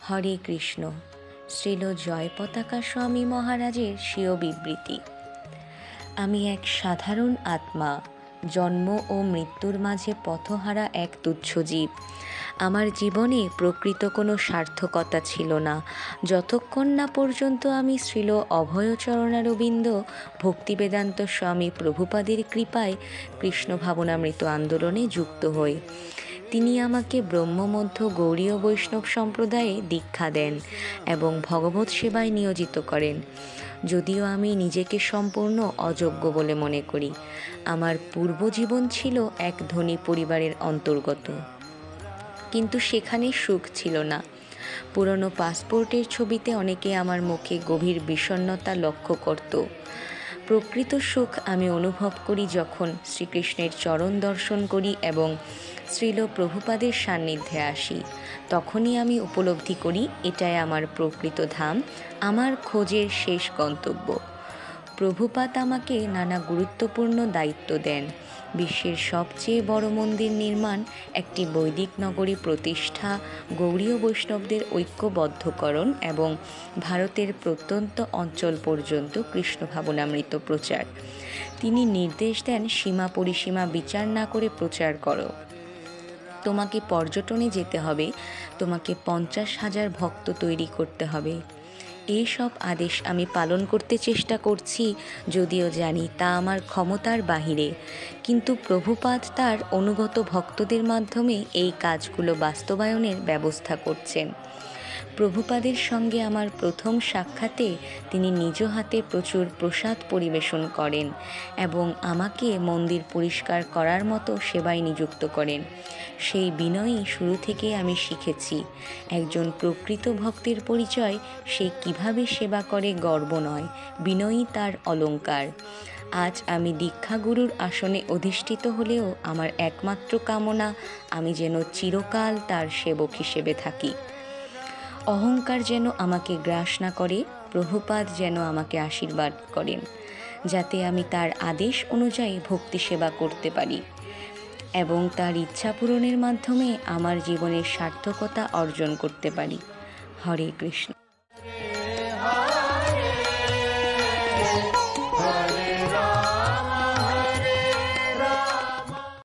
হরে কৃষ্ণ। শ্রীল জয় পতাকা স্বামী মহারাজের স্বীয় বিবৃতি। আমি এক সাধারণ আত্মা, জন্ম ও মৃত্যুর মাঝে পথহারা এক তুচ্ছ জীব। আমার জীবনে প্রকৃত কোনো সার্থকতা ছিল না, যতক্ষণ না পর্যন্ত আমি শ্রীল অভয়চরণারবিন্দ ভক্তিবেদান্ত স্বামী প্রভুপাদের কৃপায় কৃষ্ণ ভাবনামৃত আন্দোলনে যুক্ত হই। তিনি আমাকে ব্রহ্মমধ্য গৌড়ীয় বৈষ্ণব সম্প্রদায়ে দীক্ষা দেন এবং ভগবৎ সেবায় নিয়োজিত করেন। যদিও আমি নিজেকে সম্পূর্ণ অযোগ্য বলে মনে করি, আমার পূর্বজীবন ছিল এক ধনী পরিবারের অন্তর্গত, কিন্তু সেখানে সুখ ছিল না। পুরনো পাসপোর্টের ছবিতে অনেকে আমার মুখে গভীর বিষণ্ণতা লক্ষ্য করত। প্রকৃত সুখ আমি অনুভব করি যখন শ্রীকৃষ্ণের চরণ দর্শন করি এবং শ্রীল প্রভুপাদের সান্নিধ্যে আসি। তখনই আমি উপলব্ধি করি এটাই আমার প্রকৃত ধাম, আমার খোঁজের শেষ গন্তব্য। প্রভুপাদ আমাকে নানা গুরুত্বপূর্ণ দায়িত্ব দেন। বিশ্বের সবচেয়ে বড় মন্দির নির্মাণ, একটি বৈদিক নগরী প্রতিষ্ঠা, গৌড়ীয় বৈষ্ণবদের ঐক্যবদ্ধকরণ এবং ভারতের প্রত্যন্ত অঞ্চল পর্যন্ত কৃষ্ণ ভাবনামৃত প্রচার। তিনি নির্দেশ দেন, সীমা পরিসীমা বিচার না করে প্রচার করো। তোমাকে পর্যটনে যেতে হবে, তোমাকে 50,000 ভক্ত তৈরি করতে হবে। এই সব আদেশ আমি পালন করতে চেষ্টা করছি, যদিও জানি তা আমার ক্ষমতার বাহিরে। কিন্তু প্রভুপাদ তার অনুগত ভক্তদের মাধ্যমে এই কাজগুলো বাস্তবায়নের ব্যবস্থা করছেন। প্রভুপাদের সঙ্গে আমার প্রথম সাক্ষাতে তিনি নিজ হাতে প্রচুর প্রসাদ পরিবেশন করেন এবং আমাকে মন্দির পরিষ্কার করার মতো সেবায় নিযুক্ত করেন। সেই বিনয়ই শুরু থেকে আমি শিখেছি। একজন প্রকৃত ভক্তের পরিচয় সে কিভাবে সেবা করে গর্ব নয়, বিনয়ই তার অলংকার। আজ আমি দীক্ষাগুরুর আসনে অধিষ্ঠিত হলেও আমার একমাত্র কামনা আমি যেন চিরকাল তার সেবক হিসেবে থাকি। অহংকার যেন আমাকে গ্রাস না করে, প্রভুপাদ যেন আমাকে আশীর্বাদ করেন, যাতে আমি তার আদেশ অনুযায়ী ভক্তি সেবা করতে পারি এবং তার ইচ্ছা পূরণের মাধ্যমে আমার জীবনের সার্থকতা অর্জন করতে পারি। হরে কৃষ্ণ।